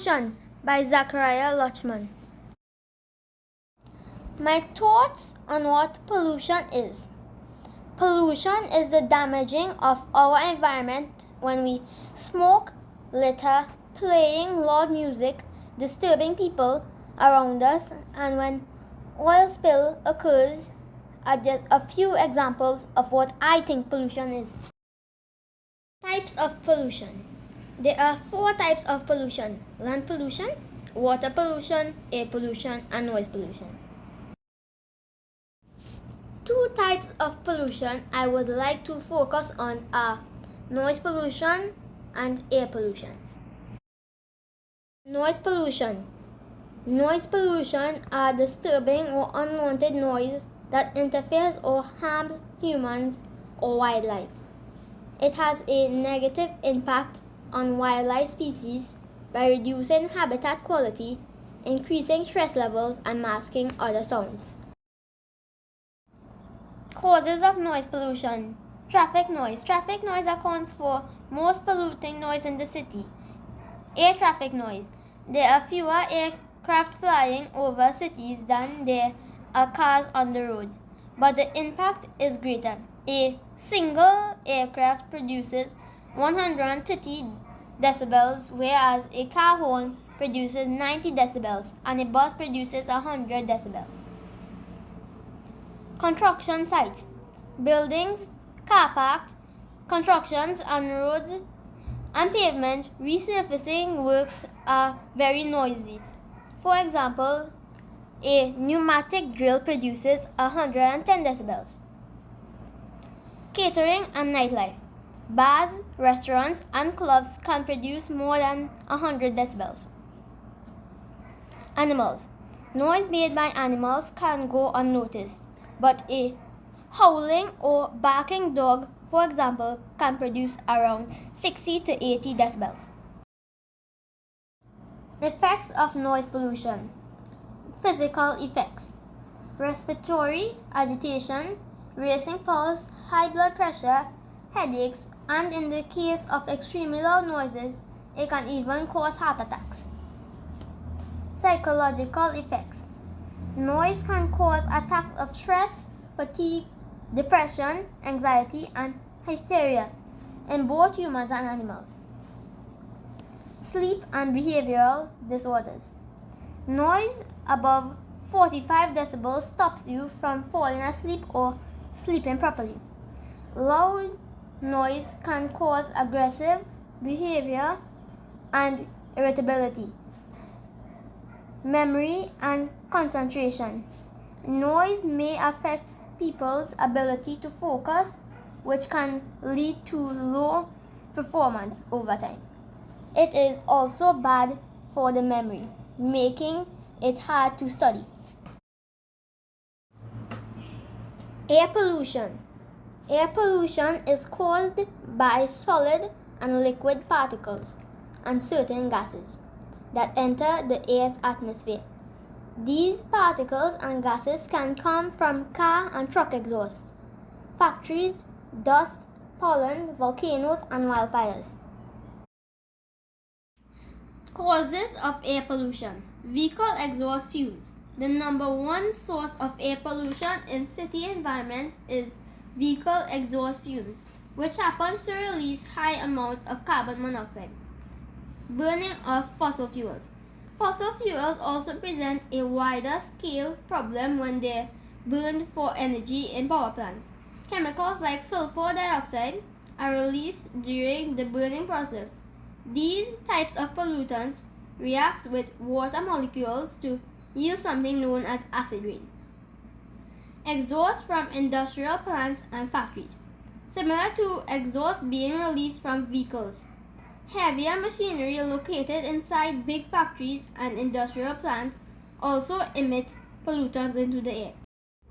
Pollution by Zachariah Lutchman. My thoughts on what pollution is. Pollution is the damaging of our environment when we smoke, litter, playing loud music, disturbing people around us, and when oil spill occurs are just a few examples of what I think pollution is. Types of pollution. There are 4 types of pollution: land pollution, water pollution, air pollution, and noise pollution. 2 types of pollution I would like to focus on are noise pollution and air pollution. Noise pollution. Noise pollution are disturbing or unwanted noise that interferes or harms humans or wildlife. It has a negative impact on wildlife species by reducing habitat quality, increasing stress levels, and masking other sounds. Causes of noise pollution. Traffic noise. Traffic noise accounts for most polluting noise in the city. Air traffic noise. There are fewer aircraft flying over cities than there are cars on the roads, but the impact is greater. A single aircraft produces 130 decibels, whereas a car horn produces 90 decibels and a bus produces 100 decibels. Construction sites. Buildings, car parks, constructions on roads and pavement resurfacing works are very noisy. For example, a pneumatic drill produces 110 decibels. Catering and nightlife. Bars, restaurants, and clubs can produce more than 100 decibels. Animals. Noise made by animals can go unnoticed, but a howling or barking dog, for example, can produce around 60 to 80 decibels. Effects of noise pollution. Physical effects. Respiratory, agitation, racing pulse, high blood pressure, headaches, and in the case of extremely loud noises, it can even cause heart attacks. Psychological effects. Noise can cause attacks of stress, fatigue, depression, anxiety, and hysteria in both humans and animals. Sleep and behavioral disorders. Noise above 45 decibels stops you from falling asleep or sleeping properly. Loud noise can cause aggressive behavior and irritability, memory, and concentration. Noise may affect people's ability to focus, which can lead to low performance over time. It is also bad for the memory, making it hard to study. Air pollution. Air pollution is caused by solid and liquid particles and certain gases that enter the air's atmosphere. These particles and gases can come from car and truck exhausts, factories, dust, pollen, volcanoes, and wildfires. Causes of air pollution. Vehicle exhaust fumes. The number 1 source of air pollution in city environments is vehicle exhaust fumes, which happens to release high amounts of carbon monoxide. Burning of fossil fuels. Fossil fuels also present a wider scale problem when they're burned for energy in power plants. Chemicals like sulfur dioxide are released during the burning process. These types of pollutants react with water molecules to yield something known as acid rain. Exhaust from industrial plants and factories. Similar to exhaust being released from vehicles, heavier machinery located inside big factories and industrial plants also emit pollutants into the air.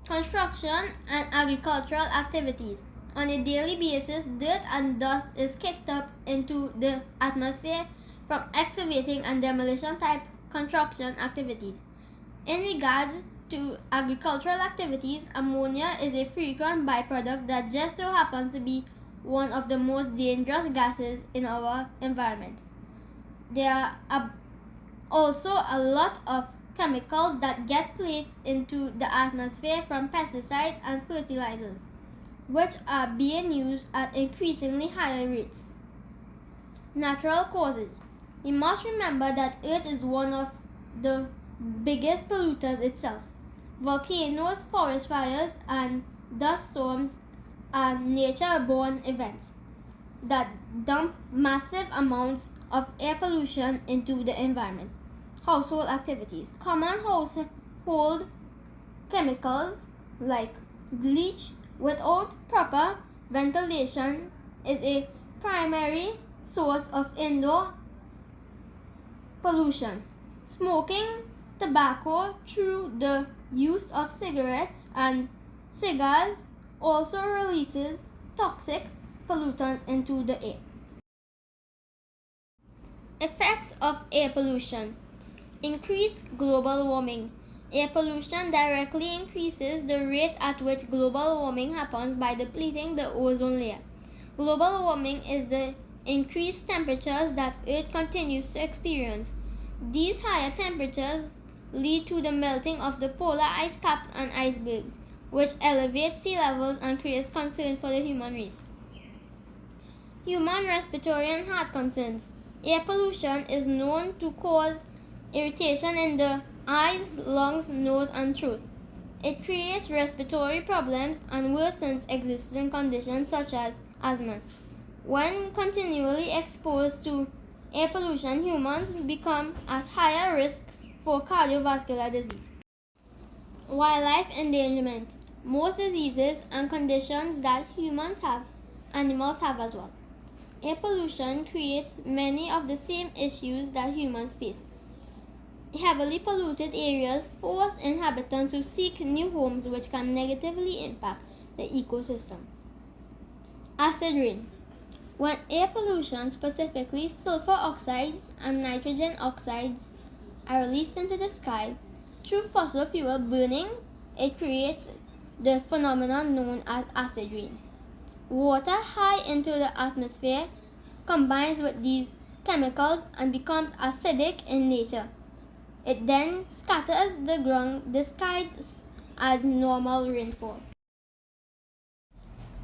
Construction and agricultural activities. On a daily basis, dirt and dust is kicked up into the atmosphere from excavating and demolition type construction activities. In regards to agricultural activities, ammonia is a frequent byproduct that just so happens to be one of the most dangerous gases in our environment. There are Also, a lot of chemicals that get placed into the atmosphere from pesticides and fertilizers, which are being used at increasingly higher rates. Natural causes. We must remember that Earth is one of the biggest polluters itself. Volcanoes, forest fires, and dust storms are nature-borne events that dump massive amounts of air pollution into the environment. Household activities. Common household chemicals like bleach without proper ventilation is a primary source of indoor pollution. Smoking tobacco through the use of cigarettes and cigars also releases toxic pollutants into the air. Effects of air pollution. Increased global warming. Air pollution directly increases the rate at which global warming happens by depleting the ozone layer. Global warming is the increased temperatures that Earth continues to experience. These higher temperatures lead to the melting of the polar ice caps and icebergs, which elevates sea levels and creates concern for the human race. Human respiratory and heart concerns. Air pollution is known to cause irritation in the eyes, lungs, nose, and throat. It creates respiratory problems and worsens existing conditions such as asthma. When continually exposed to air pollution, humans become at higher risk for cardiovascular disease. Wildlife endangerment. Most diseases and conditions that humans have, animals have as well. Air pollution creates many of the same issues that humans face. Heavily polluted areas force inhabitants to seek new homes, which can negatively impact the ecosystem. Acid rain. When air pollution, specifically sulfur oxides and nitrogen oxides, are released into the sky through fossil fuel burning, it creates the phenomenon known as acid rain. Water high into the atmosphere combines with these chemicals and becomes acidic in nature. It then scatters the ground disguised as normal rainfall.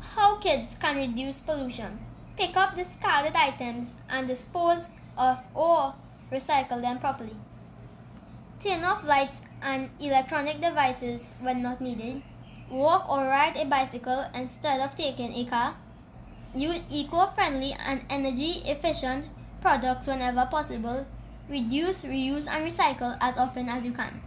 How kids can reduce pollution? Pick up discarded items and dispose of or recycle them properly. Turn off lights and electronic devices when not needed. Walk or ride a bicycle instead of taking a car. Use eco-friendly and energy-efficient products whenever possible. Reduce, reuse, and recycle as often as you can.